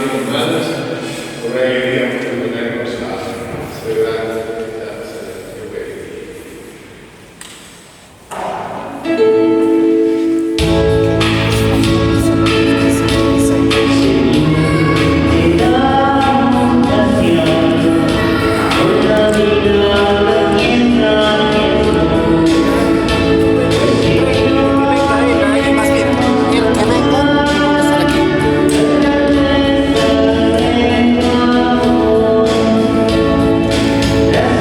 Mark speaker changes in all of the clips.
Speaker 1: commands, vorrei approfondire questa speranza e quelli.
Speaker 2: Yeah.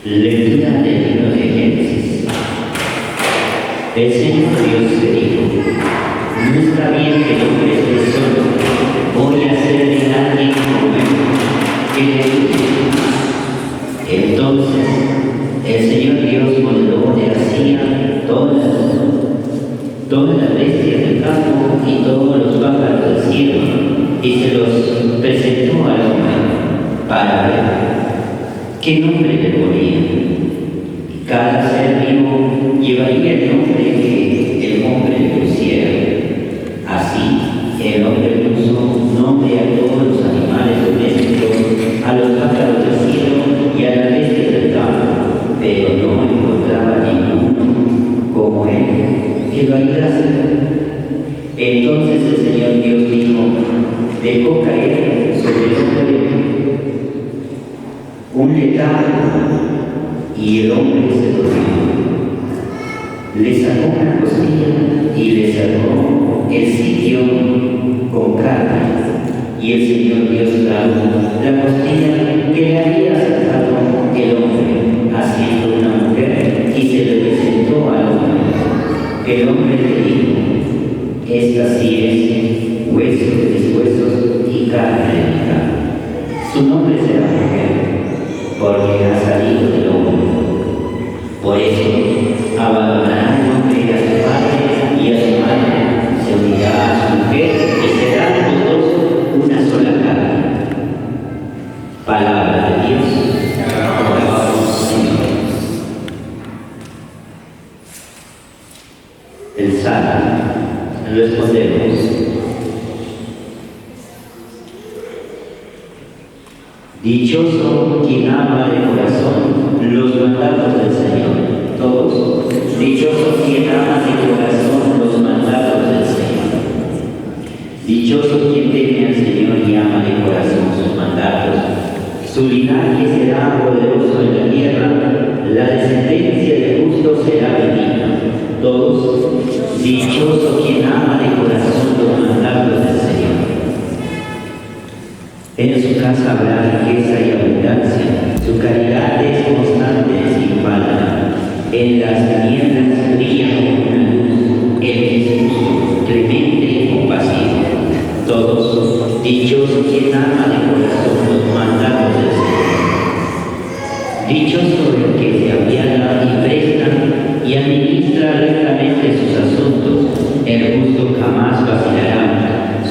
Speaker 2: Lectura del libro de Génesis. El Señor Dios se dijo: no está bien que el hombre esté solo, voy a hacerle a alguien como él, que le ayude. Entonces el Señor Dios modeló de arcilla todas las bestias del campo y todos los pájaros del cielo, y se los presentó al hombre para ver qué nombre le ponía. Cada ser vivo llevaría el nombre que el hombre le pusiera. Así, el hombre puso nombre a todos los animales domésticos, a los pájaros del cielo y a las bestias del campo, pero no encontraba ninguno como él que lo ayudase. Entonces el Señor Dios dijo: dejó caer sobre el hombre un letargo, y el hombre se durmió. Le sacó una costilla y le cerró el sitio con carne, y el Señor Dios trajo la costilla que le había sacado el hombre, haciendo una mujer, y se le presentó al hombre. El hombre le dijo: esta sí es hueso de mis huesos y carne de mi carne. Su nombre será mujer, porque ha salido del hombre. Por eso abandonará el hombre a su padre y a su madre, se unirá a su mujer y serán los dos una sola carne. Palabra de Dios. Alabado Señor. El Salmo. Respondemos: dichoso quien ama de corazón los mandatos del Señor. Todos, dichoso quien ama de corazón los mandatos del Señor. Dichoso quien teme al Señor y ama de corazón sus mandatos. Su linaje será poderoso en la tierra, la descendencia de justo será bendita. Todos, dichoso quien ama de corazón los mandatos del Señor. En su casa habrá riqueza y abundancia, su caridad es constante sin falta. En las tinieblas brilla como una luz, él es justo, clemente y compasivo. Todos, dichoso quien ama de corazón los mandatos del Señor. Dichoso el que se apiada y presta y administra rectamente sus asuntos, el justo jamás vacilará,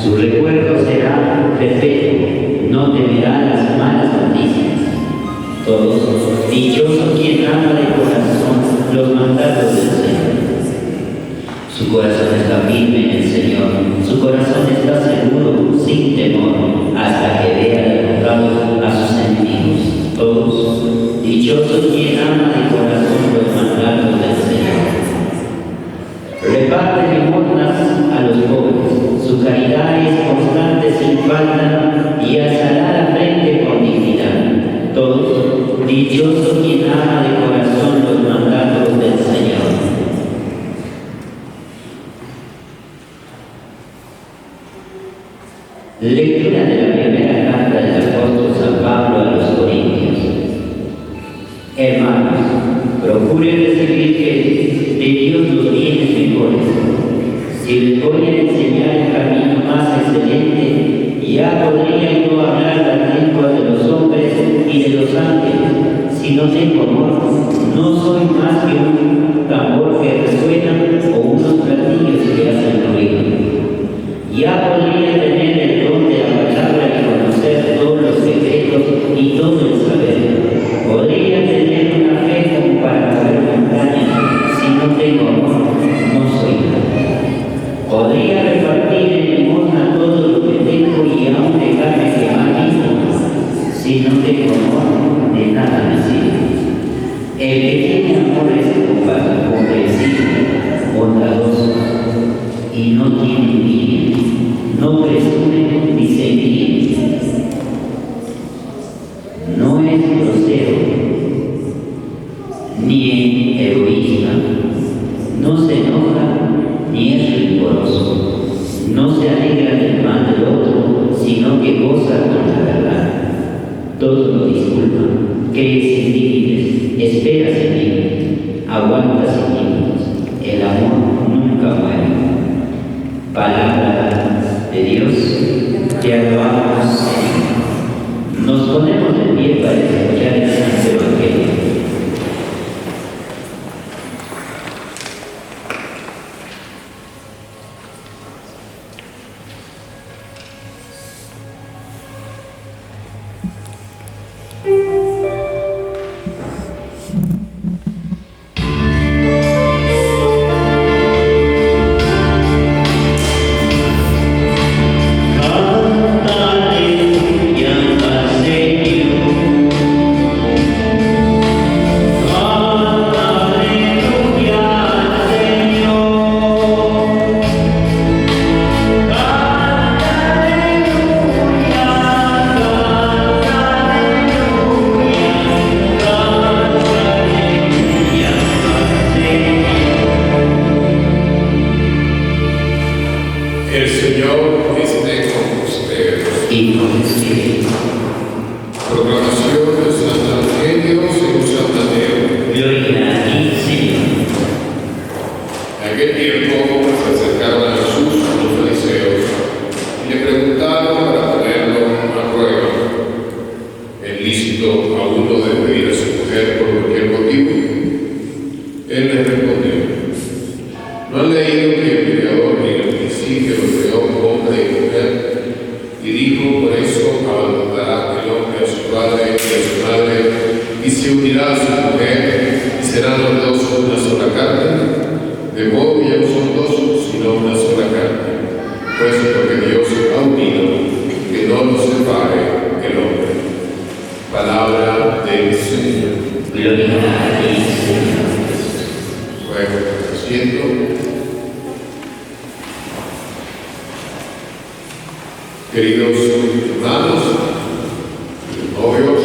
Speaker 2: su recuerdo será perpetuo, no temerá las malas noticias. Todos, dichoso quien ama de corazón los mandatos del Señor. Su corazón está firme en el Señor, su corazón está seguro, sin temor, hasta que vea derrotados a sus enemigos. Todos, dichoso quien ama de corazón los mandatos del Señor. Reparte limosnas a los pobres, su caridad es constante sin falta y alzará la frente con dignidad. Todos, dichoso quien ama de corazón los mandatos del Señor. Lectura de la primera carta del apóstol San Pablo a los Corintios. Hermanos, procuren recibir de Dios los bienes mejores. Si les voy a enseñar el camino más excelente, ya podría yo hablar las lenguas de los hombres y de los ángeles. Si no tengo amor, no soy más que un tambor que resuena o unos platillos que hacen ruido. Ya podría tener el don de la palabra y conocer todos los secretos y todo el saber. Podría tener una fe como para mover montañas. Si no tengo amor, no soy nada. Podría repartir en limosna todo lo que tengo y aún dejarme quemar mismo. Si no tengo amor, de nada me sirve. El que tiene amor es comprensible, bondadoso y no tiene envidia, no presume ni se envidia, no es grosero ni egoísta, no se enoja ni es rencoroso, no se alegra del mal del otro, sino que goza con la verdad. Todos lo disculpan, cree sin límites, espera sin límites, aguanta sin límites. El amor nunca muere. Palabra de Dios, te alabamos, Señor. Nos ponemos de pie para escuchar el Santo Evangelio.
Speaker 1: Proclamación del Santo Evangelio según San Mateo.
Speaker 2: Gloria a ti, Señor.
Speaker 1: En aquel tiempo se acercaron a Jesús los fariseos y le preguntaron para ponerlo a prueba: ¿es lícito a uno despedir a su mujer por cualquier motivo? Él les respondió: ¿no han leído que el Creador en el principio lo creó hombre y mujer? Y dijo: por eso abandonará el hombre a su padre y a su madre, y se unirá a su mujer, y serán los dos una sola carne. De modo que ya no son dos, sino una sola carne. Pues porque Dios ha unido, que no lo separe el hombre. Palabra del Señor.
Speaker 2: Gloria a ti, Señor.
Speaker 1: Ruego por asiento. Queridos hermanos, novios,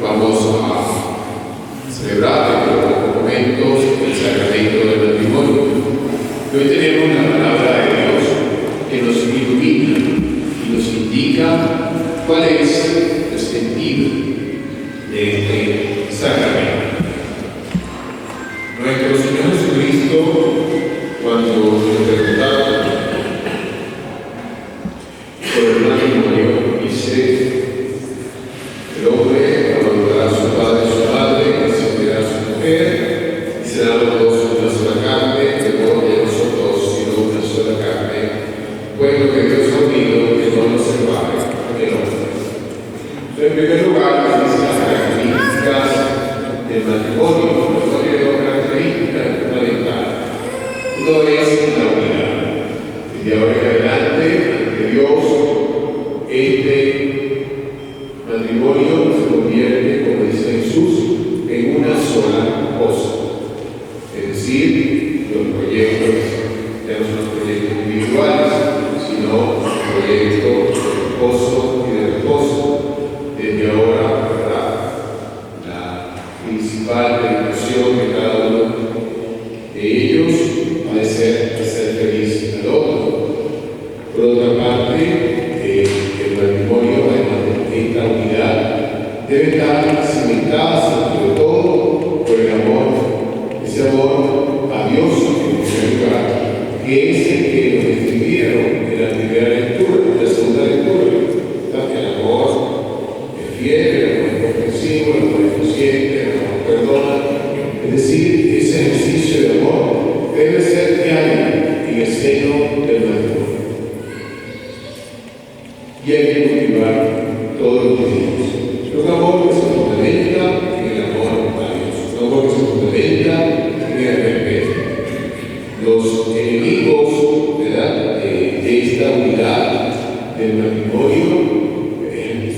Speaker 1: vamos a celebrar en pocos momentos el sacramento del matrimonio. Hoy tenemos la palabra de Dios que nos ilumina y nos indica cuál es el sentido de este sacramento. Nuestro Señor Jesucristo, cuando le preguntaron por el matrimonio, dice: el hombre abandonará a su padre y su madre, y se unirá a su mujer, y serán los dos una sola carne. De modo que no son dos, sino una sola carne. Pues lo que Dios ha unido, que no lo separe el hombre. En primer lugar, dice las características del matrimonio. El matrimonio tiene dos características fundamentales. Uno es la unidad. Y de ahora en adelante, ante Dios, este matrimonio se convierte, como dice Jesús, en una sola cosa. Es decir, los proyectos ya no son proyectos individuales, sino proyectos de esposo y de esposa. Desde ahora, ¿verdad?, la principal dedicación de cada uno de ellos ha de ser hacer feliz al otro. Por otra parte, el matrimonio, además de esta unidad, debe estar cimentada sobre todo por el amor, ese amor a Dios en primer lugar, que es el que nos describieron en la primera lectura, en la segunda lectura. El amor es fiel, el amor es comprensivo, el amor es consciente, el amor perdona. Es decir, ese ejercicio de amor debe ser diario en el seno del matrimonio. Y hay que cultivar todos los días. Un amor que se fundamenta en el amor a Dios, un amor que se fundamenta en el respeto. Los enemigos, ¿verdad?, de esta unidad del matrimonio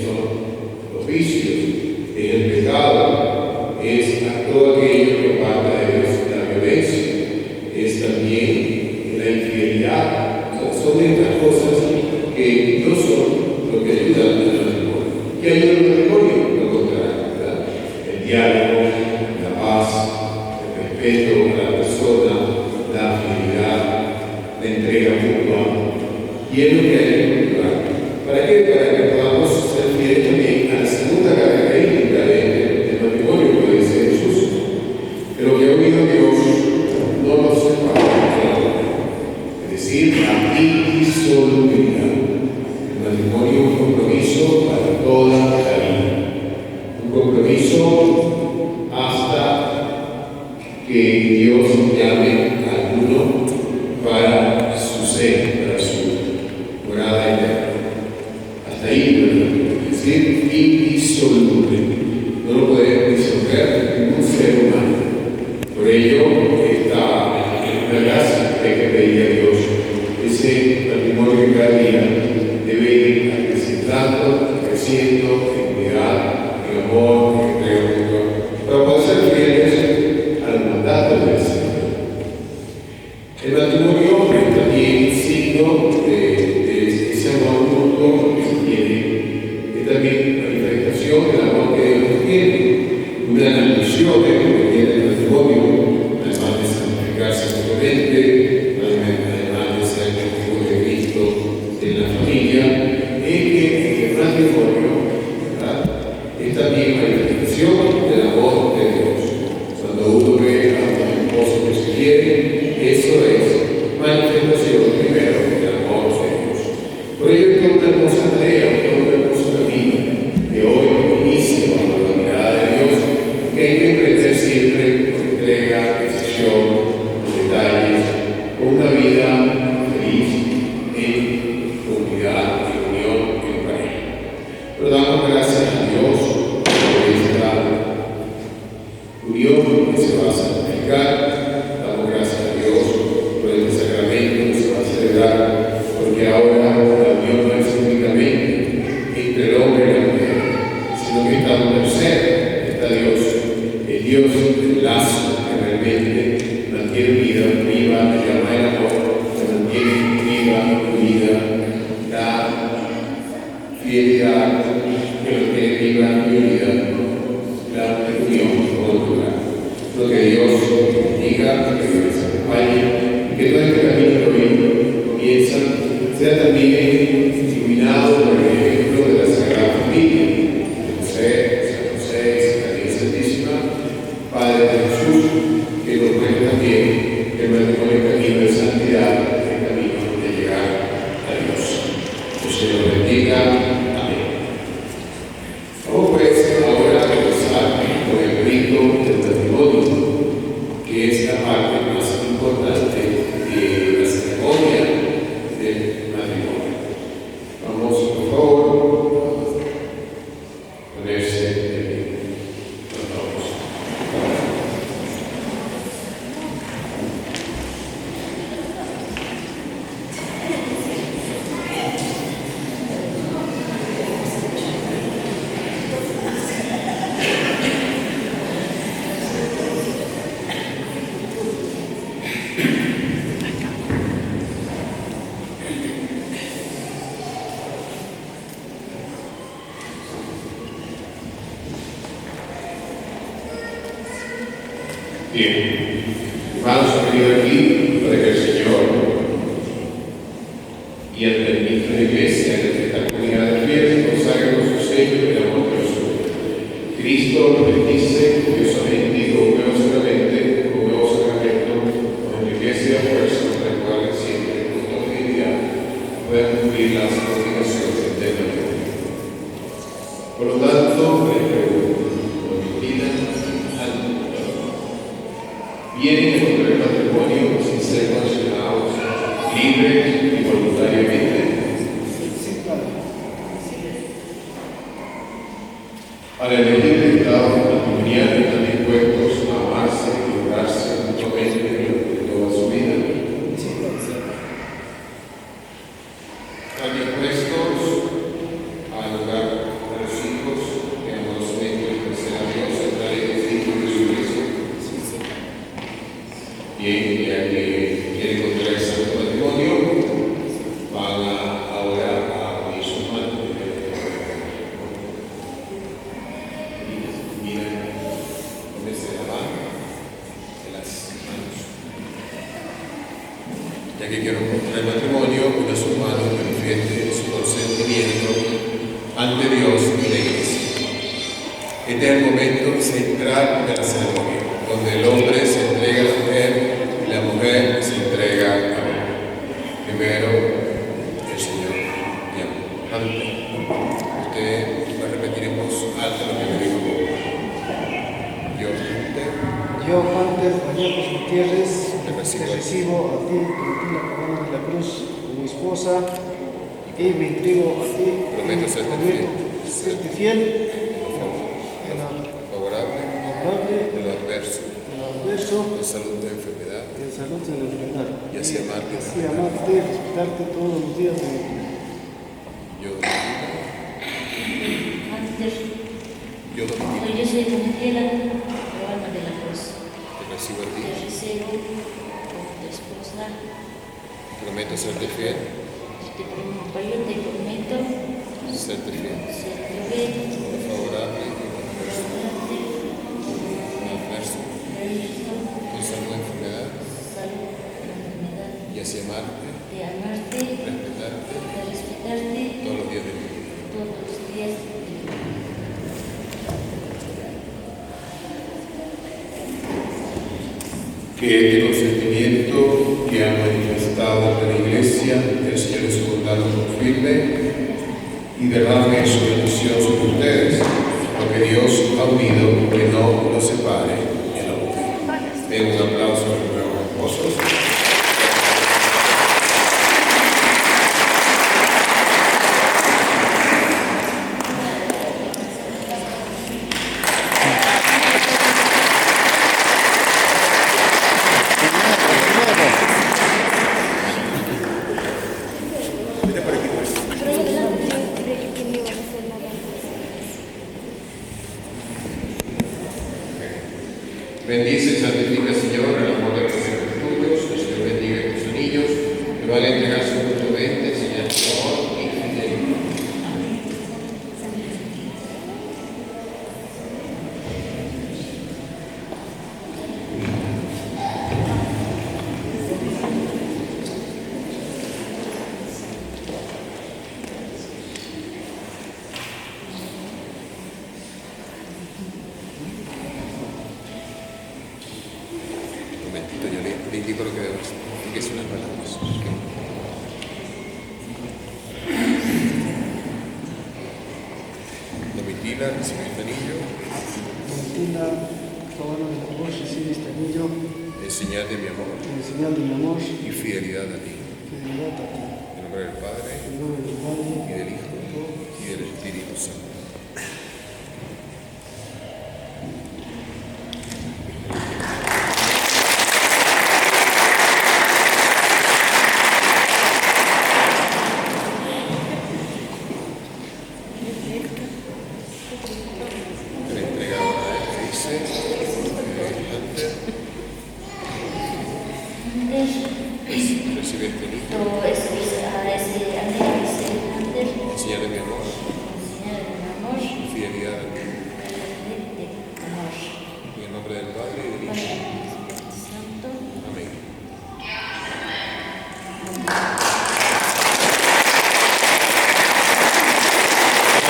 Speaker 1: son los vicios, es el pecado, es todo aquello que aparta de Dios, la violencia, es también la infidelidad. Son estas cosas que no son lo que ayuda al matrimonio. ¿Qué ayuda al matrimonio? Lo contrario, ¿verdad? El diálogo, la paz, el respeto a la persona, la fidelidad, la entrega mutua. Y es lo que hay que cultivar. ¿Para qué? Para que podamos ser fieles también a la segunda característica del matrimonio, como dice Jesús. es decir, indisoluble. No lo puede disolver ningún ser humano. Por ello, en una casa que hay que pedir a Dios, ese matrimonio que cada día debe ir acrecentando, creciendo en unidad, en amor, en entrega mutua, para poder ser fieles al mandato del Señor. El matrimonio es también signo de ese amor mutuo que se tiene, es también manifestación del amor que Dios tiene. Una de las misiones que tiene el matrimonio, además de santificarse mutuamente, además de ser testigo de Cristo en la familia, es que el matrimonio, ¿verdad?, es también manifestación del amor de Dios. Cuando uno ve a los esposos que se quieren, eso es manifestación primero del amor de Dios. Por ello es que una hermosa tarea, una hermosa camino que hoy inicia bajo la mirada de Dios, que hay que emprender siempre con entrega, decisión, con detalles, con una vida feliz en comunidad, en unión, en pareja. Pero damos gracias a Dios por esta unión que se va a santificar. Damos gracias a Dios por este sacramento que se va a celebrar, porque ahora la unión no es únicamente entre el hombre y la mujer, sino que está un tercero, está Dios, el Dios del lazo que realmente mantiene viva la llama del amor, que mantiene viva la fidelidad, que mantiene viva la unión con el lugar. Lo que Dios bendiga, que Dios acompañe, que todo este camino que hoy comienza sea también iluminado por el ejemplo de la Sagrada Familia, de José, San José, María Santísima, Padre de Jesús, que nos muestra también que el matrimonio camino de santidad, el camino de llegar a Dios. Que se nos bendiga. Amén. Vamos pues ahora a empezar con el rito del matrimonio, que es la parte más importante de la ceremonia del matrimonio. Vamos, por favor, a ponerse de pie. Vamos. Bien, hermanos, han venido aquí para que el Señor y ante el ministro de la Iglesia, ante esta comunidad de fieles, consagren con su sello el amor de Dios. Cristo nos bendice curiosamente y con un nuevo sacramento, con la Iglesia de fuerza, para la cual siempre con toda fidelidad puedan cumplir las obligaciones del matrimonio. Por lo tanto, les pregunto, ¿lo imaginan algo? Vienen a contraer matrimonio sin ser condicionados, libres y voluntariamente. Al elegir el estado matrimonial están dispuestos a amarse y lograrse mutuamente durante toda su vida. Están dispuestos a lograr a los hijos que amorosamente les ofrecerá Dios a través de Cristo Jesucristo. Bien, ya que quieren contraer santo matrimonio, van ahora a unir sus manos. Miren, pónganse la mano de las manos. Ya que quieren contraer matrimonio, una su mano manifieste su consentimiento ante Dios y la Iglesia. Este es el momento central de la ceremonia, donde el hombre se entrega a la mujer y la mujer se entrega a él. Primero, el Señor llama. Usted va a repetir en voz alta lo que me dijo.
Speaker 3: Yo, Hunter María José Gutiérrez, te recibo a ti, Cristina Cabana de la Cruz, como esposa, y me entrego a ti.
Speaker 1: Prometo
Speaker 3: serte fiel en lo
Speaker 1: favorable,
Speaker 3: favorable,
Speaker 1: en lo adverso,
Speaker 3: en lo adverso,
Speaker 1: en salud o enfermedad,
Speaker 3: en salud y en enfermedad.
Speaker 1: y así amarte,
Speaker 3: Así amarte, respetarte todos los días de mi vida.
Speaker 1: yo,
Speaker 4: Antes,
Speaker 1: yo Domitila,
Speaker 4: yo soy Domitila, pero alma de la cruz.
Speaker 1: te recibo a
Speaker 4: Te
Speaker 1: ti,
Speaker 4: recibo como tu esposa.
Speaker 1: prometo serte fiel,
Speaker 4: Te prometo
Speaker 1: serte fiel,
Speaker 4: serte fiel,
Speaker 1: en lo favorable y en lo adverso, en lo adverso, con salud o enfermedad,
Speaker 4: salud, enfermedad,
Speaker 1: y así amarte,
Speaker 4: de amarte,
Speaker 1: respetarte
Speaker 4: de respetarte
Speaker 1: todos los días de mi vida.
Speaker 4: todos los días de mi vida.
Speaker 1: Que este consentimiento que ha manifestado la Iglesia, el Señor en su bondad lo confirme y derrame su bendición sobre ustedes, porque Dios ha unido, que no lo separe el hombre. Den un aplauso a los nuevos esposos. Bendice y santifica, Señor, el amor de los tuyos, el Señor bendiga a estos niños, que van a entregar su mutuamente, enseñar su amor y fidelidad. Un momentito, yo le indico lo que debo hacer, que es unas palabras. Domitila, recibe este anillo,
Speaker 3: Domitila, favor de la cruz, recibe este anillo
Speaker 1: en señal de mi amor
Speaker 3: en señal de mi amor,
Speaker 1: y fidelidad a ti.
Speaker 3: fidelidad a ti.
Speaker 1: En nombre del Padre,
Speaker 3: En nombre del Padre,
Speaker 1: y del Hijo, y del Espíritu Santo. Le entrega ahora a él, que dice, Hunter,
Speaker 4: Antes,
Speaker 1: recibe este anillo,
Speaker 4: todo a ese anhelo, antes,
Speaker 1: en señal de mi amor
Speaker 4: enseñar el amor,
Speaker 1: y fidelidad a ti.
Speaker 4: de amor.
Speaker 1: En el nombre del Padre, y del
Speaker 4: Padre,
Speaker 1: Hijo.
Speaker 4: Espíritu Santo.
Speaker 1: Amén.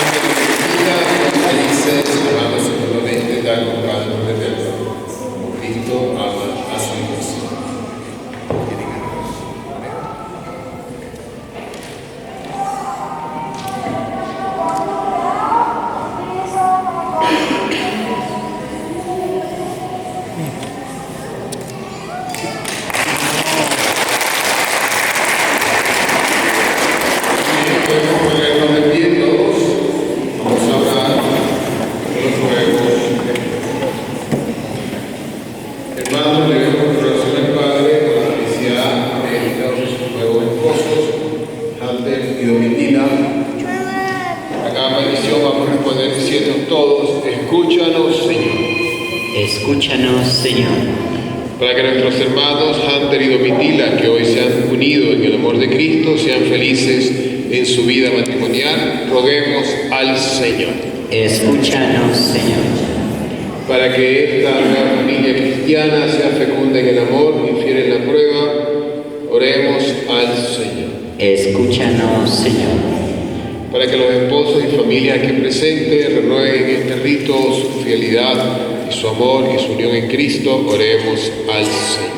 Speaker 1: Antes de mi vida, felices, amándose nuevamente, tal como Padre de eterno, como Cristo ama a su iglesia. Podemos ponernos de pie todos, vamos a hablar de los nuevos. Hermanos, le damos oración al Padre por la felicidad de los nuevos esposos, Hunter y Domitila. A cada petición vamos a responder diciendo todos, escúchanos, Señor.
Speaker 2: Escúchanos, Señor.
Speaker 1: Para que nuestros hermanos Hunter y Domitila, que hoy se han unido en el amor de Cristo, sean felices en su vida matrimonial, roguemos al Señor.
Speaker 2: Escúchanos, Señor.
Speaker 1: Para que esta nueva familia cristiana sea fecunda en el amor y fiel en la prueba, oremos al Señor.
Speaker 2: Escúchanos, Señor.
Speaker 1: Para que los esposos y familias aquí presentes renueven en este rito su fidelidad y su amor y su unión en Cristo, oremos al Señor.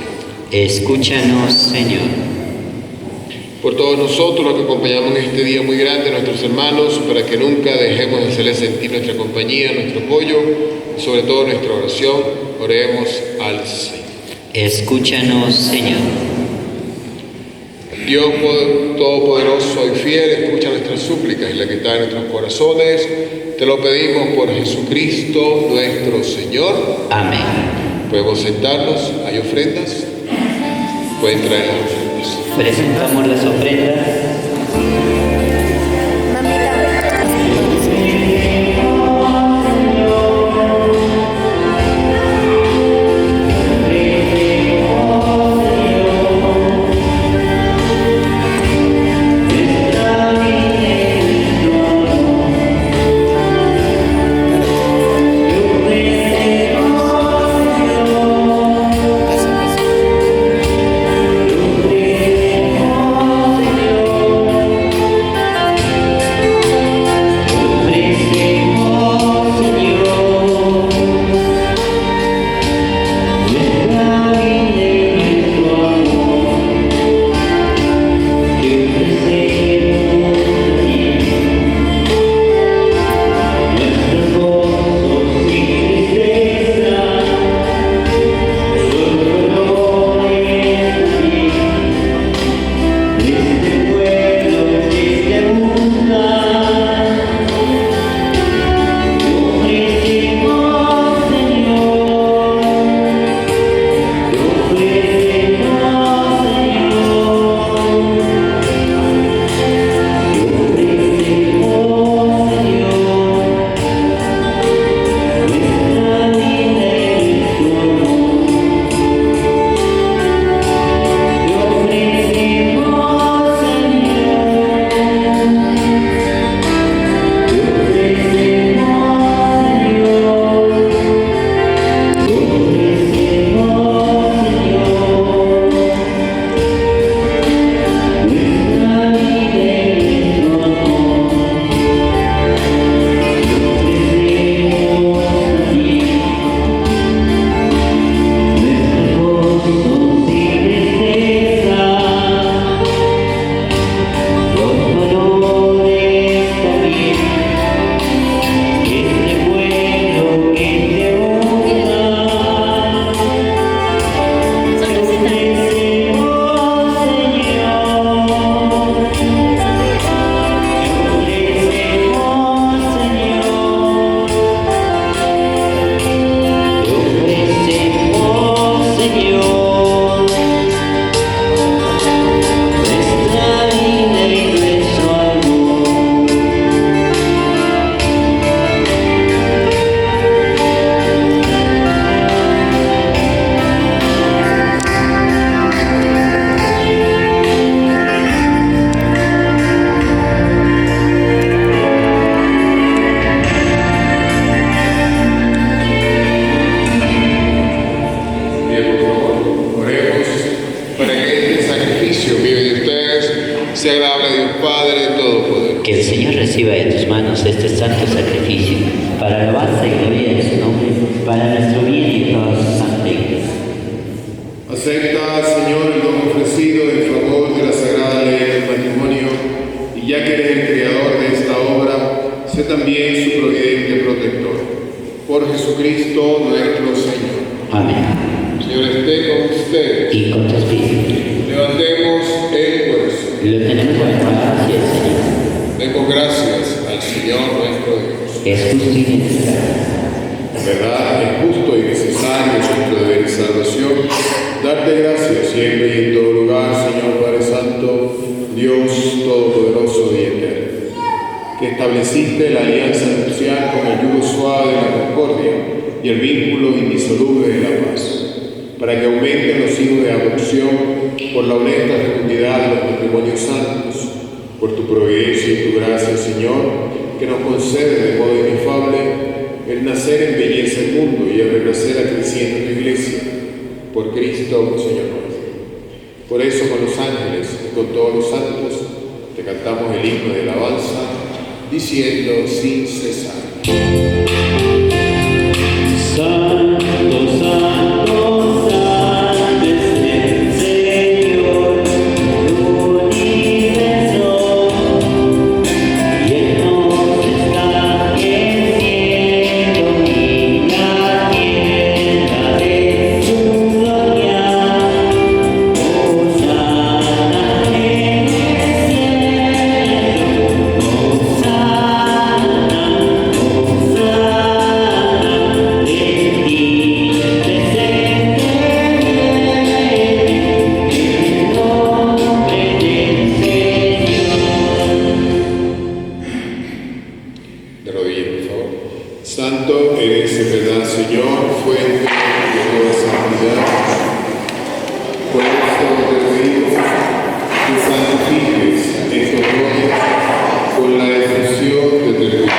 Speaker 2: Escúchanos, Señor.
Speaker 1: Por todos nosotros los que acompañamos en este día muy grande, nuestros hermanos, para que nunca dejemos de hacerles sentir nuestra compañía, nuestro apoyo, y sobre todo nuestra oración, oremos al Señor.
Speaker 2: Escúchanos, Señor.
Speaker 1: Dios Todopoderoso y fiel, escucha nuestras súplicas y la que está en nuestros corazones. Te lo pedimos por Jesucristo nuestro Señor.
Speaker 2: Amén.
Speaker 1: Podemos sentarnos, hay ofrendas. Pueden traer las ofrendas.
Speaker 2: Presentamos las ofrendas.
Speaker 1: sea agradable a Dios Padre Todopoderoso.
Speaker 2: Que el Señor reciba de tus manos este santo sacrificio, para alabanza y gloria de su nombre, para nuestro bien y toda su santa iglesia.
Speaker 1: Acepta, Señor, el don ofrecido en favor de la sagrada ley del matrimonio, y ya que eres el creador de esta obra, sé también su providente protector. Por Jesucristo nuestro Señor.
Speaker 2: Amén.
Speaker 1: Señor, esté con ustedes.
Speaker 2: Y con tu espíritu.
Speaker 1: Levantemos el corazón.
Speaker 2: Lo tenemos en gracia, Señor.
Speaker 1: Demos gracias al Señor nuestro Dios.
Speaker 2: Es justo y necesario.
Speaker 1: En verdad, es justo y necesario, es nuestro deber y salvación, darte gracias siempre y en todo lugar, Señor Padre Santo, Dios Todopoderoso y eterno, que estableciste la alianza nupcial con el yugo suave de la concordia y el vínculo indisoluble de la paz, para que aumenten los hijos de adopción por la honesta fecundidad de los matrimonios santos, por tu providencia y tu gracia, Señor, que nos concede de modo inefable el nacer en belleza el mundo y el renacer a creciendo tu iglesia, por Cristo, Señor nuestro. Por eso con los ángeles y con todos los santos te cantamos el himno de alabanza, diciendo sin cesar.
Speaker 2: Santo, santo, santo es el Señor del universo, y Él nos está creciendo y la tierra de su gloria. Hosana en
Speaker 1: Santo eres en verdad, Señor, fuente de toda santidad. Por eso te pedimos que santifiques estos dones con la efusión de tu Espíritu,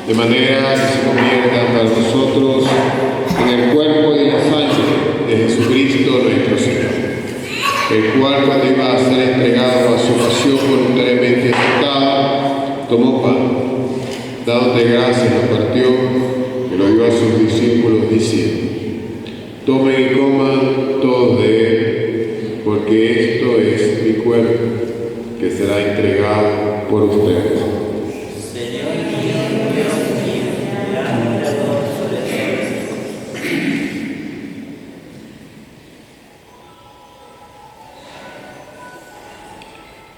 Speaker 1: de manera que se conviertan para nosotros en el cuerpo y la sangre de Jesucristo nuestro Señor, el cual, cuando iba a ser entregado a su pasión voluntariamente aceptada, tomó pan, dándote gracias, lo partió y lo dio a sus discípulos diciendo: tomen y coman todos de él, porque esto es mi cuerpo, que será entregado por ustedes.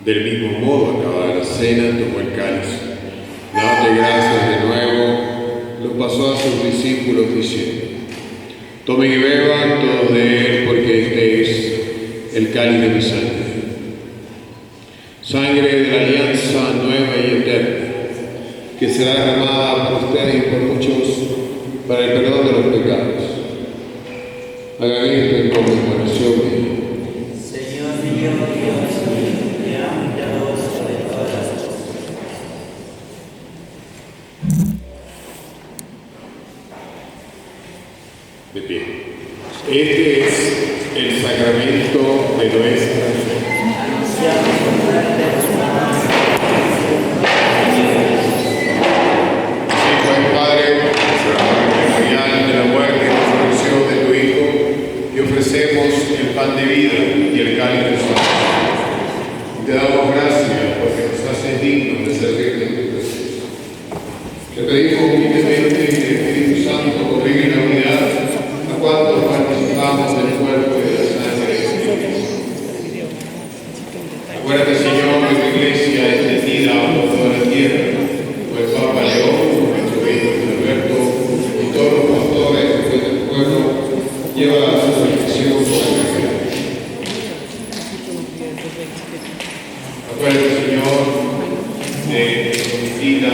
Speaker 1: Del mismo modo, acabada la cena, tomó el cáliz, dándote gracias de nuevo, lo pasó a sus discípulos diciendo: tomen y beban todos de él, porque este es el cáliz de mi sangre. Sangre de la alianza nueva y eterna, que será derramada por ustedes y por muchos para el perdón de los pecados. Hagan esto en conmemoración mía.
Speaker 2: Señor mío, Dios mío, te amo y te adoro sobre todas las cosas.
Speaker 1: De pie. Este es el sacramento de nuestra fe.
Speaker 2: Anunciamos tu muerte,
Speaker 1: Padre, memorial de la muerte y resurrección de tu Hijo, y ofrecemos el pan de vida y el cáliz de su sangre. Te damos gracias porque nos haces dignos de servirte en tu presencia. Te pedimos humildemente que el Espíritu Santo congregue en la unidad a cuantos participamos del cuerpo y de la sangre de Cristo. Acuérdate, Señor, que tu iglesia es extendida por toda la tierra, por el Papa León, nuestro obispo Alberto y todos los pastores de tu pueblo, lleva la reflexión sobre la fe. Acuérdate, Señor, de Cristina,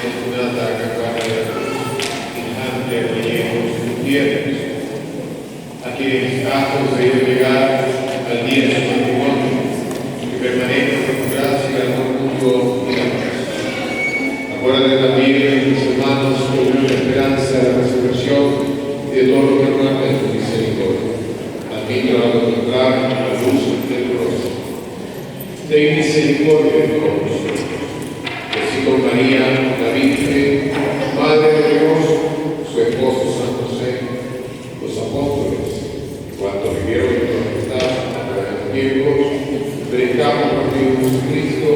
Speaker 1: Fortunata, Cacarra, Injante, Reyes, Gutiérrez, a quienes gastos de ellos llegar al día de su matrimonio, que permanezcan con gracia y amor mutuo y la paz. Acuérdate también de tus hermanos que unen la esperanza de la resurrección y de todo lo que guarda en tu misericordia. Admítelo a contemplar la luz del rostro. Ten misericordia de todos. Y así con María, la Virgen, Madre de Dios, su esposo San José, los apóstoles, cuantos vivieron en libertad a través de los tiempos, predicamos por ti, Jesucristo,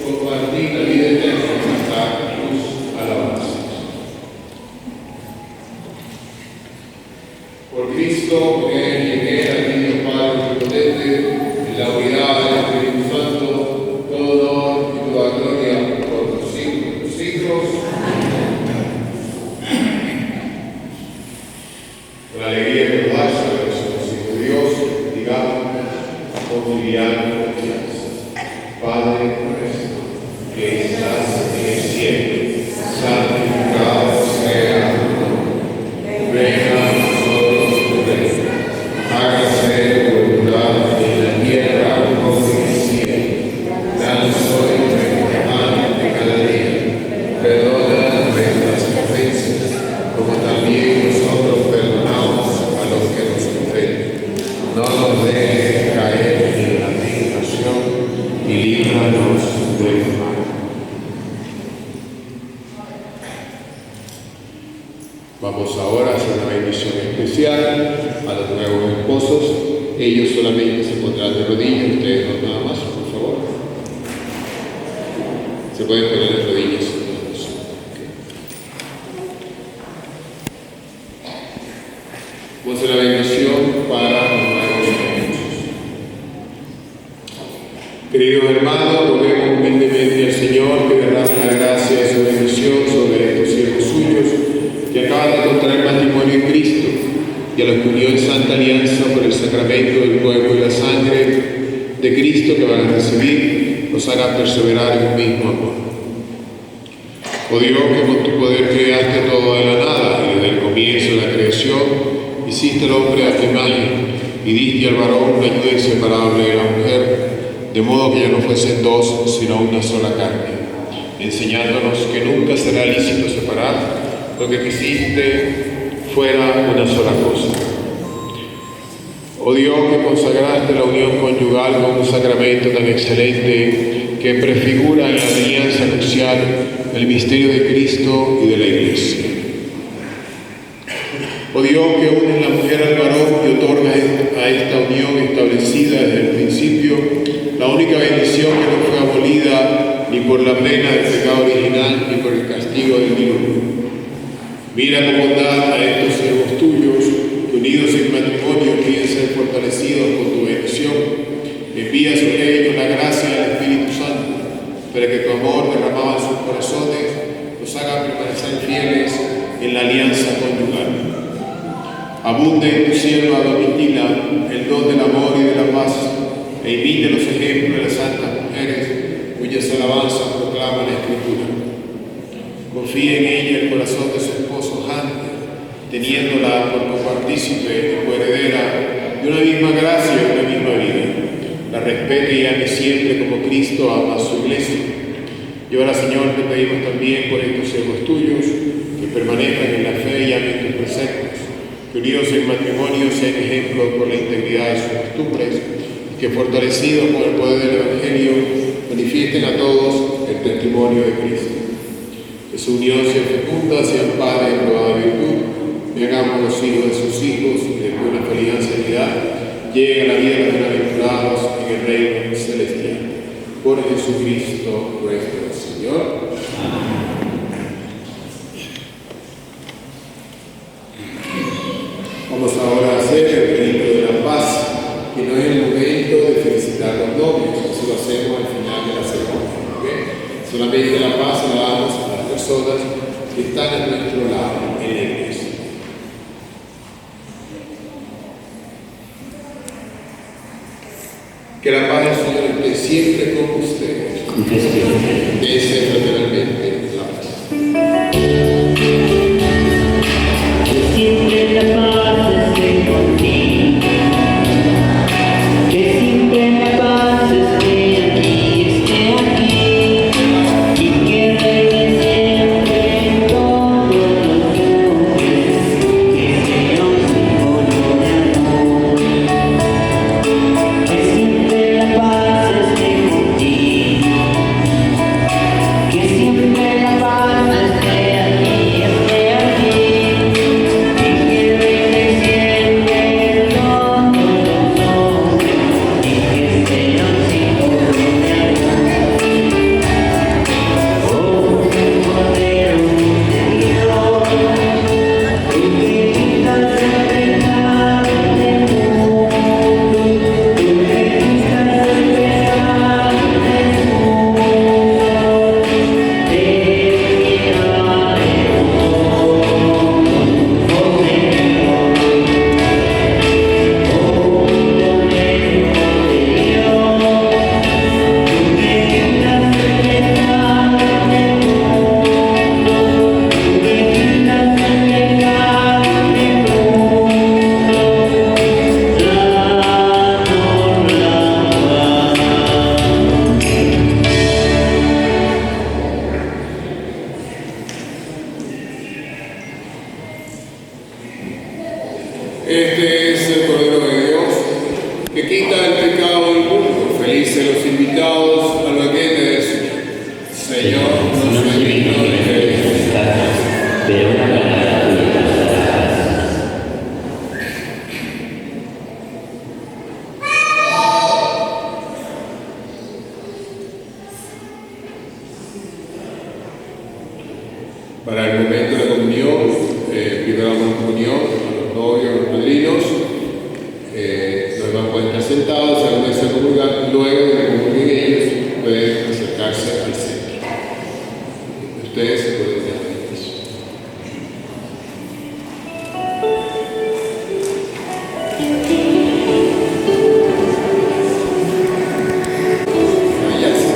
Speaker 1: compartir la vida eterna y cantar tus alabanzas. Por Cristo, por Él y en Él, al Niño Padre omnipotente, en la unidad del Espíritu Santo, todo honor y toda gloria por los siglos de los siglos. Con la alegría que nos da saber que somos hijos de Dios, digamos con filial confianza: Padre nuestro, que estás en el cielo, santificado sea tu nombre. Venga a nosotros tu reino. Hágase tu voluntad en la tierra como en el cielo. Danos hoy nuestro pan de cada día. Perdona nuestras ofensas, como también nosotros perdonamos a los que nos ofenden. No nos dejes caer en la tentación y líbranos del mal. Vamos ahora a hacer una bendición especial a los nuevos esposos. Ellos solamente se pondrán de rodillas, ustedes no nada más, por favor. Se pueden poner de rodillas. Vamos a hacer la bendición para los nuevos esposos. Queridos hermanos, roguemos humildemente al Señor que derrame la gracia de su bendición sobre estos siervos suyos que acaban de contraer matrimonio en Cristo, y a los que unió en santa alianza por el sacramento del cuerpo y la sangre de Cristo que van a recibir, los haga perseverar en un mismo amor. Oh Dios, que con tu poder creaste todo de la nada y desde el comienzo de la creación hiciste al hombre a tu imagen y diste al varón una ayuda inseparable de la mujer, de modo que ya no fuesen dos, sino una sola carne, enseñándonos que nunca será lícito separar lo que quisiste fuera una sola cosa. Oh Dios, que consagraste la unión conyugal con un sacramento tan excelente que prefigura en la alianza nupcial el misterio de Cristo y de la Iglesia. Oh Dios, que unes la mujer al varón y otorga a esta unión establecida desde el principio la única bendición que no fue abolida ni por la pena del pecado original ni por el castigo del diluvio. Mira con bondad a estos siervos tuyos que unidos en matrimonio quieren ser fortalecidos por tu bendición. Envía sobre ellos la gracia del Espíritu Santo para que tu amor derramado en sus corazones los haga permanecer fieles en la alianza conyugal. Abunde en tu sierva Domitila el don del amor y de la paz, e imite los ejemplos de las santas mujeres cuyas alabanzas proclama la Escritura. Confía en ella el corazón de su esposo Jante, teniéndola por copartícipe y coheredera de una misma gracia y una misma vida. La respete y ame siempre como Cristo ama a su iglesia. Y ahora, Señor, te pedimos también por estos siervos tuyos que permanezcan en la fe y amen tus preceptos, que unidos en matrimonio sean ejemplos por la integridad de sus costumbres, y que fortalecidos por el poder del Evangelio manifiesten a todos el testimonio de Cristo. Que su unión sea fecunda, sean padres en toda virtud, y hagamos los hijos de sus hijos, y después de una feliz ancianidad llegue a la vida de los bienaventurados en el reino celestial. Por Jesucristo nuestro Señor. Amén. Vamos ahora a hacer el rito de la paz, que no es el momento de felicitar a los novios, eso lo hacemos al final de la ceremonia. ¿Okay? Solamente la paz la damos a las personas que están a nuestro lado en la iglesia. Que la paz del Señor esté siempre con ustedes. Dense fraternalmente la paz.
Speaker 2: Siempre la paz esté contigo, que siempre la paz esté aquí, y que reine siempre en todos los hombres, que sea un símbolo de amor. Que siempre la paz esté contigo, que siempre la paz esté aquí, esté aquí.
Speaker 1: Este es el Cordero de Dios que quita el pecado del mundo. Felices los invitados al banquete del Señor. Señor, no soy digno de que
Speaker 2: pero una palabra tuya bastará.
Speaker 1: Para el momento de la comunión, primero vamos a comunión a los novios, a los padrinos. Nos van a poder estar sentados, a la mesa de comulgar. Luego de que comulguen ellos, pueden acercarse al centro. Ustedes se pueden quedar en el piso. Gracias.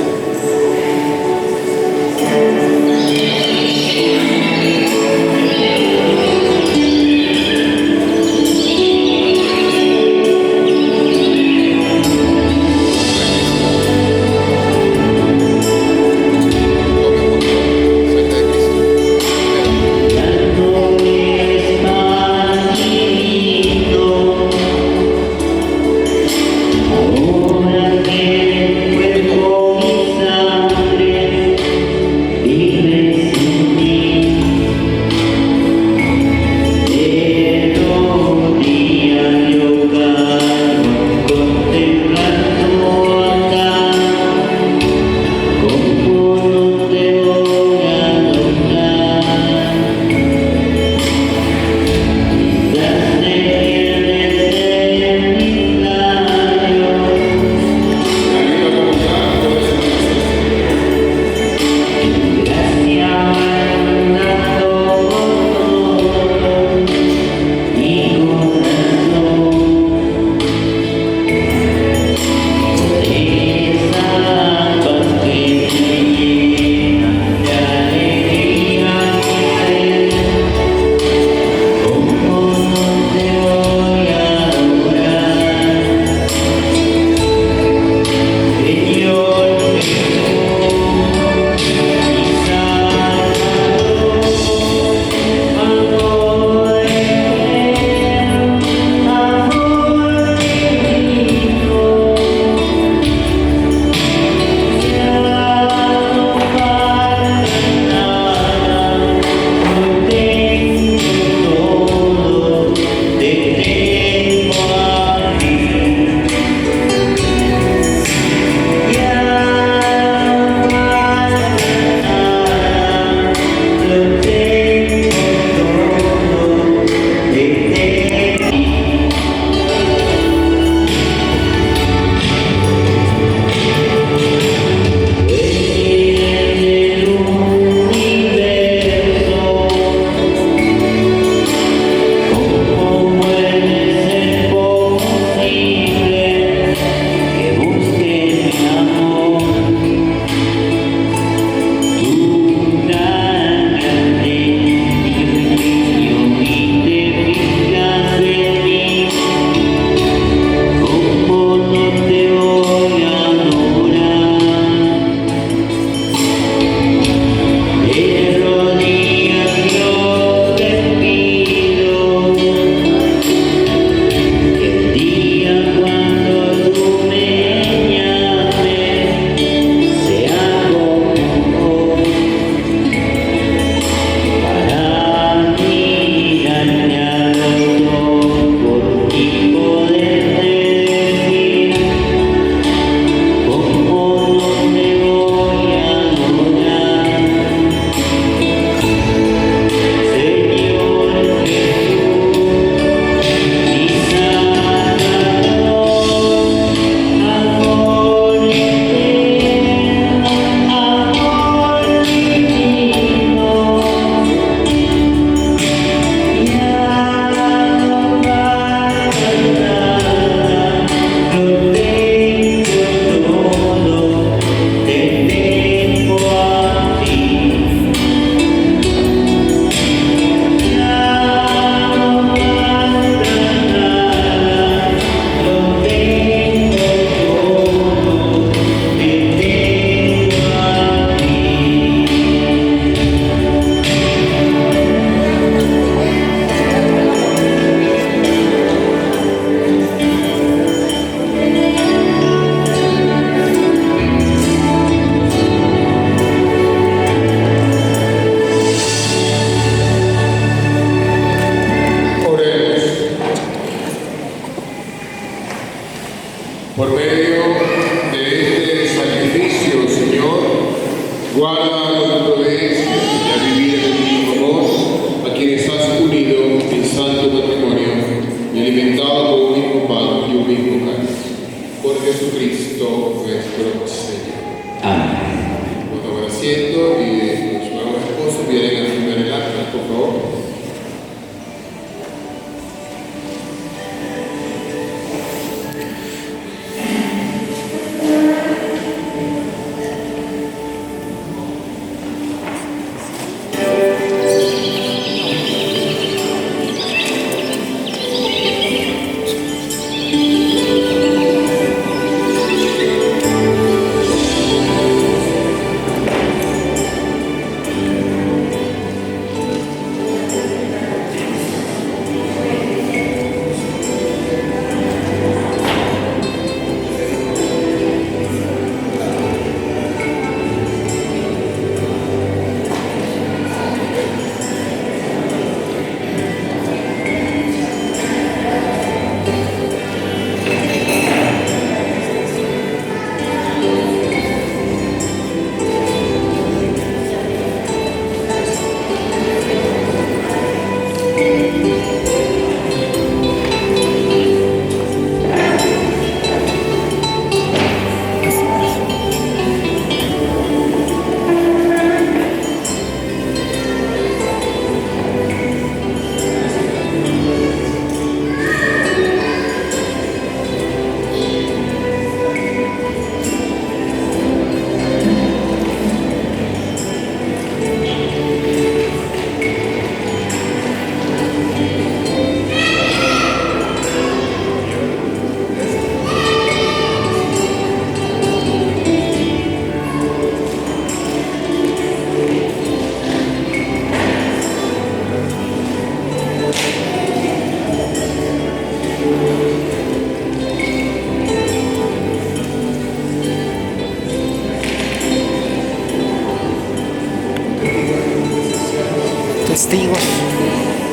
Speaker 3: Testigos.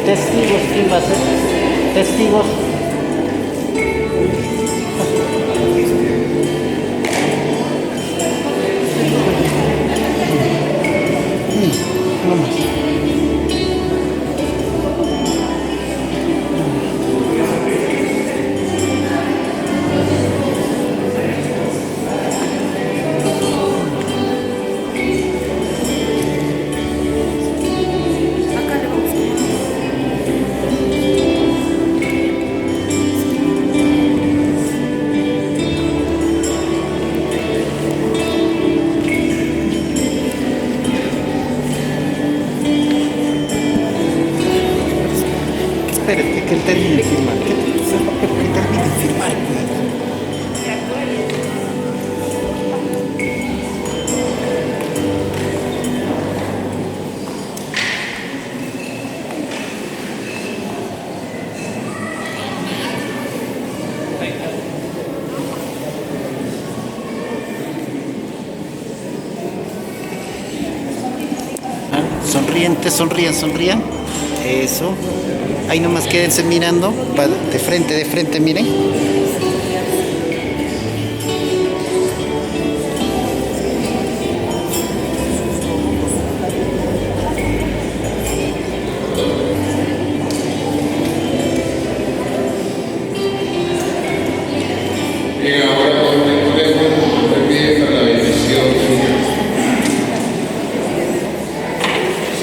Speaker 3: Testigos, ¿quién va a ser? Testigos. No más. Espérate, que él termine de firmar. Que termine de firmar. Sonrientes, sonrían. Eso. Ahí nomás quédense mirando. De frente, miren.
Speaker 1: Bien, ahora podemos pedir la bendición.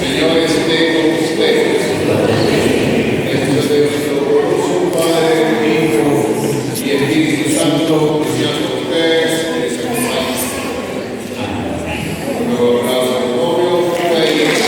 Speaker 1: Señor, esté con ustedes. Esto es de nuestro glorioso Padre, Hijo y Espíritu Santo, que sean con ustedes y les acompañen. Luego aplauso al novio, reyes.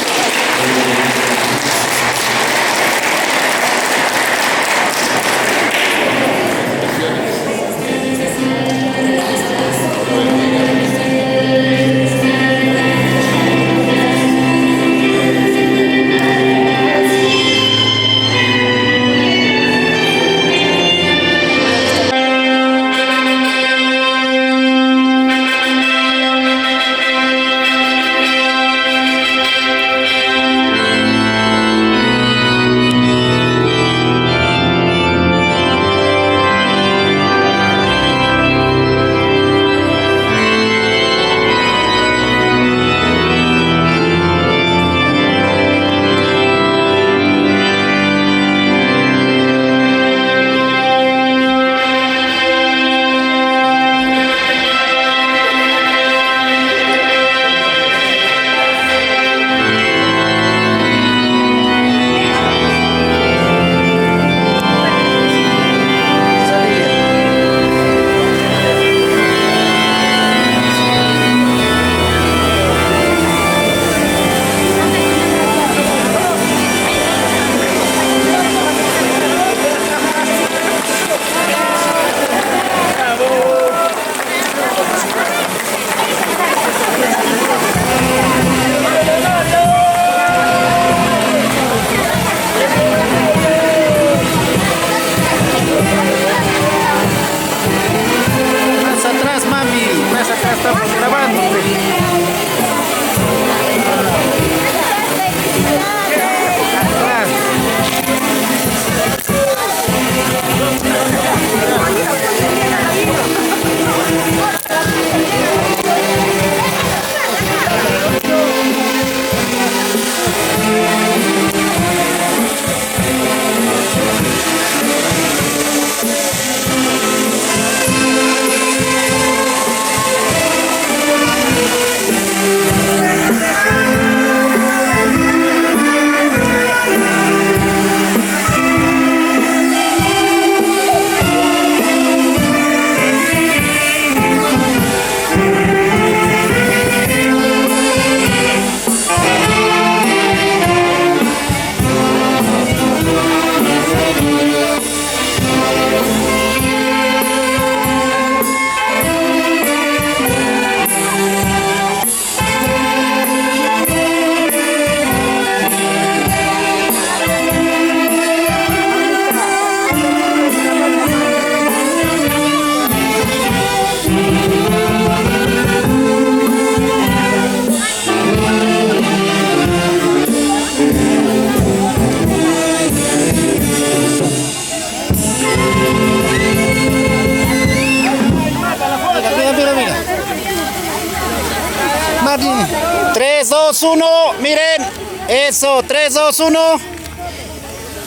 Speaker 5: 2, 1, miren. Eso, 3, 2, 1.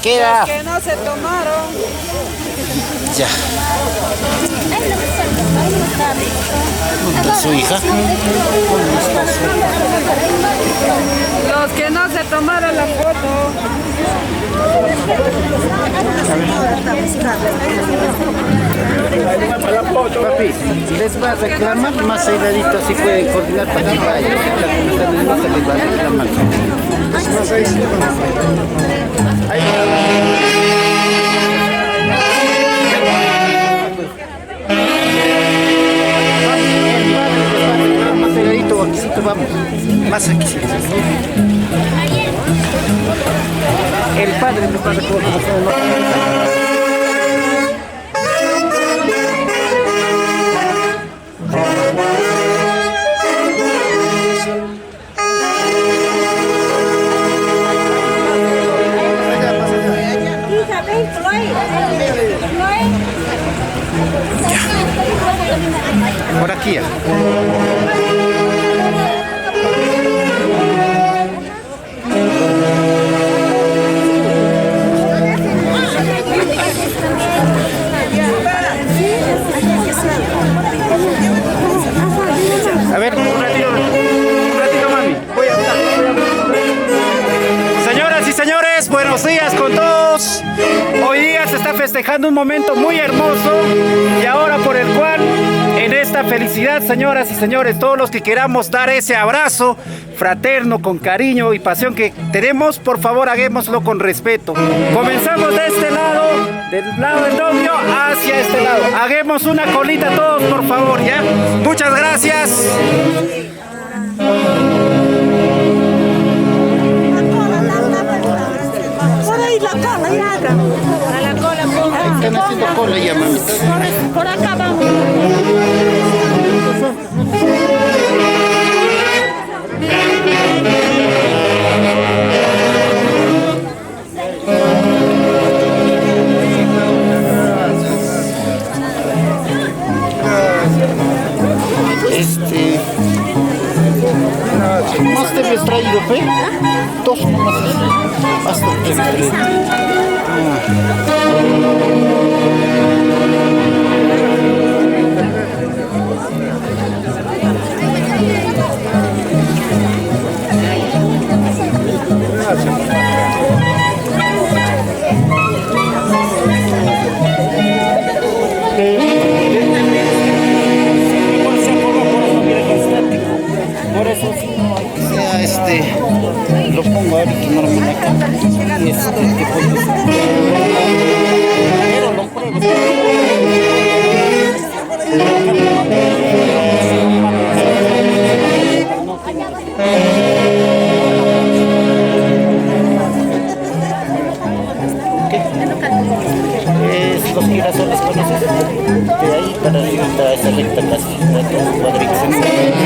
Speaker 5: Queda.
Speaker 6: Los que no se tomaron.
Speaker 5: Ya. Su hija.
Speaker 6: Los que no se tomaron la foto.
Speaker 5: Papi, les va a reclamar más airadito, si pueden coordinar para que vayan. No se les va a reclamar. Más airadito, aquícito, vamos. Más aquícito. El padre nos va a reclamar. Por aquí ya. A ver, un ratito, mami. Voy a hablar. Señoras y señores, buenos días con todos. Hoy día se está festejando un momento muy hermoso y ahora por el cual en esta felicidad, señoras y señores, todos los que queramos dar ese abrazo fraterno, con cariño y pasión que tenemos, por favor hagámoslo con respeto. Comenzamos de este lado, del lado del novio hacia este lado. Hagamos una colita todos, por favor, ¿ya? Muchas gracias.
Speaker 6: Por ahí la cola, ya hagan. A la cola,
Speaker 5: Están haciendo cola ya, mami.
Speaker 6: por acá vamos.
Speaker 5: Más te habías traído, ¿fe? Dos más. Hasta el por eso si no hay que sea lo pongo ahorita normal acá y que pones pero lo pruebo. Los girasoles conoces de ahí para arriba está esa recta casi de cuadritos.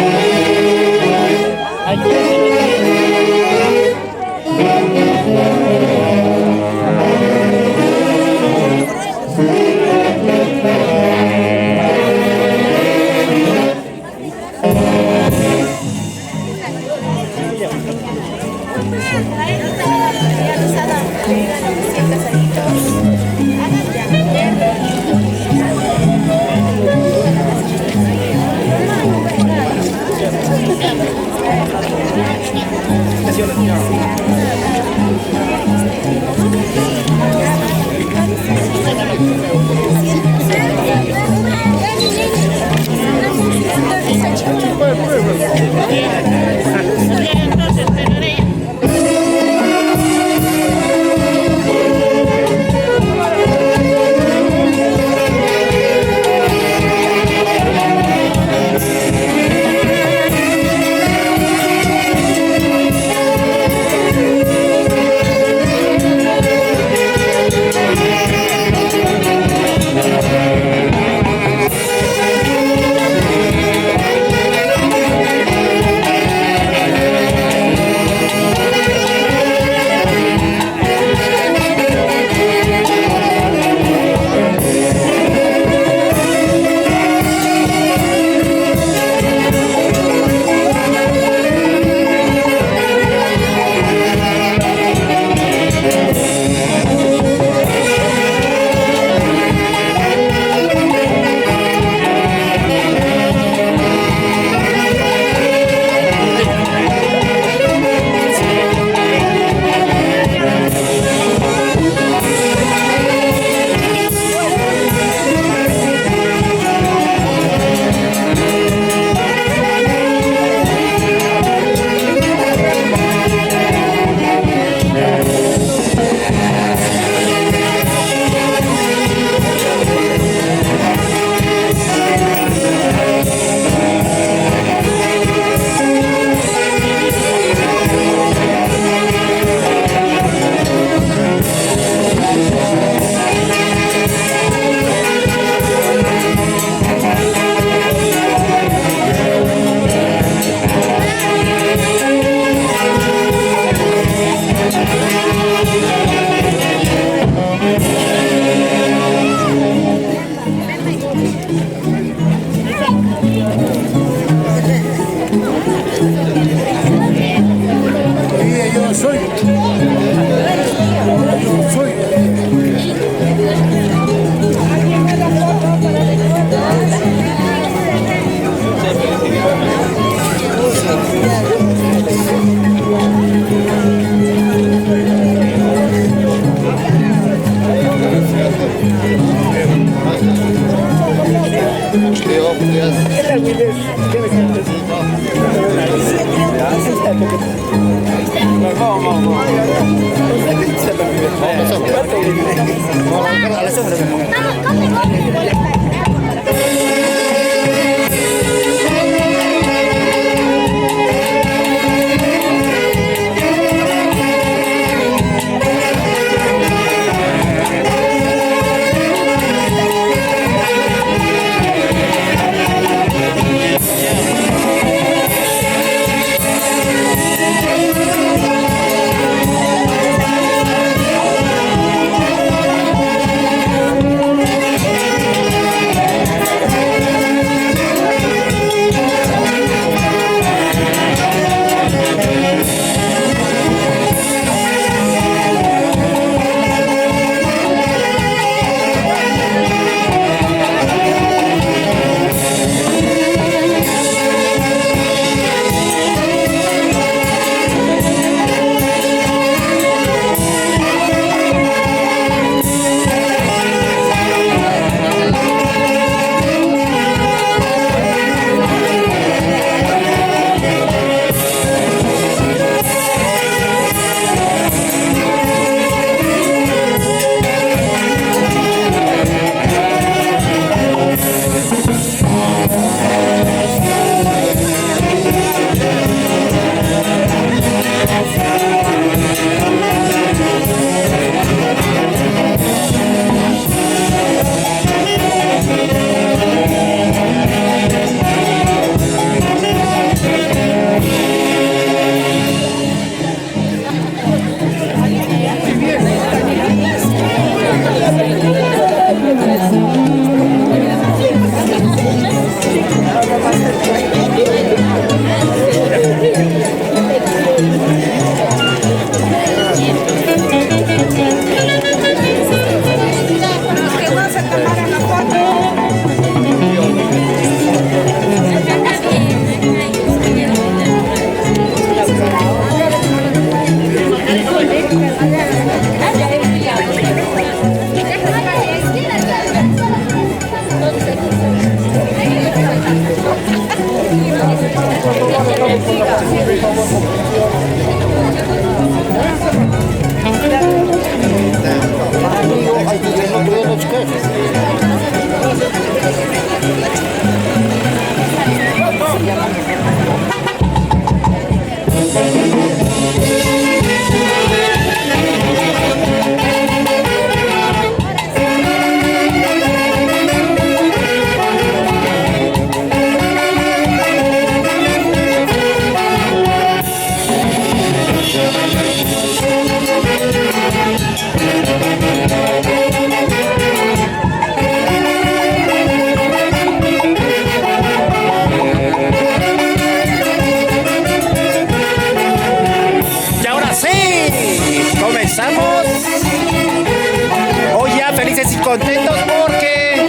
Speaker 5: contentos porque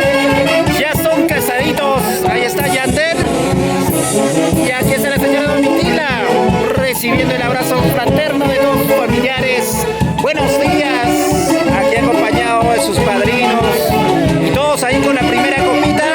Speaker 5: ya son casaditos. Ahí está Yander y aquí está la señora Domitila recibiendo el abrazo fraterno de todos sus familiares. Buenos días, aquí acompañado de sus padrinos y todos ahí con la primera copita.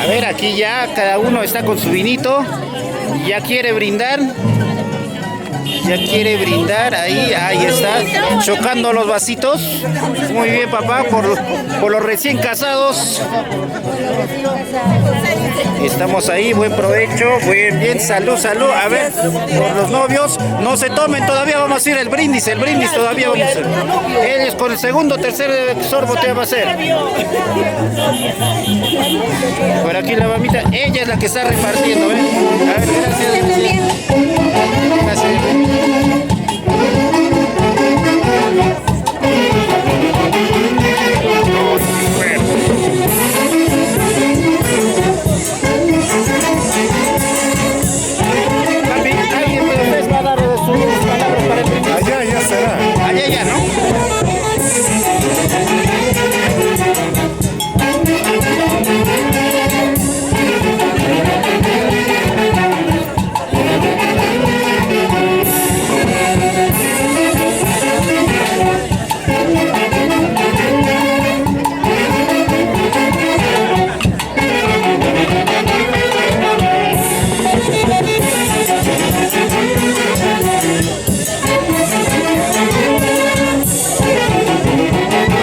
Speaker 5: A ver, aquí ya cada uno está con su vinito. Ya quiere brindar. Ya quiere brindar. Ahí está. Chocando los vasitos. Muy bien, papá. Por los recién casados. Estamos ahí. Buen provecho. Muy bien. Salud, salud. A ver, por los novios. No se tomen. Todavía vamos a hacer el brindis. El brindis todavía vamos a hacer. Ellos con el segundo, tercer sorbo te va a hacer. Por aquí la mamita. Ella es la que está repartiendo. ¿Ven? A ver, gracias. Gracias. ¿Alguien de ustedes va a dar sus palabras para el brindis?
Speaker 7: Allá ya será.
Speaker 5: Allá ya, ¿no?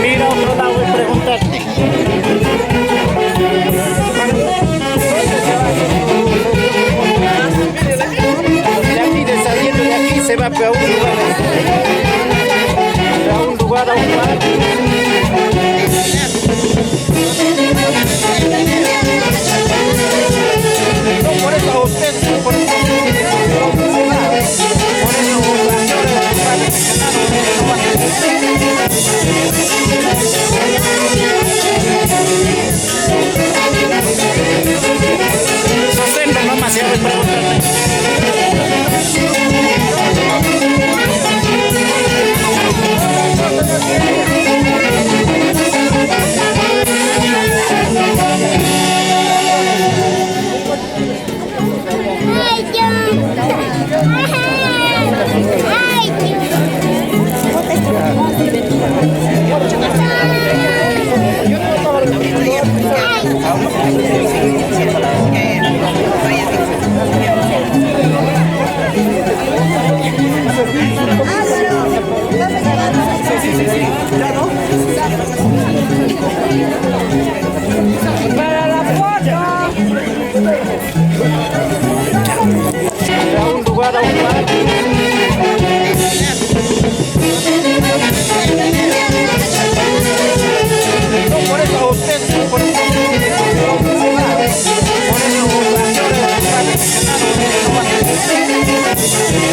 Speaker 5: Mira otro lado y pregúntate. De aquí, de saliendo de aquí, se va a un lugar. A un lugar, a un lugar. No, por eso a usted, por eso. Sostenga, mamá, se abre preguntando.
Speaker 6: Para la foto.
Speaker 5: A un lugar, a un lugar. No, por eso a usted, por eso. Por eso,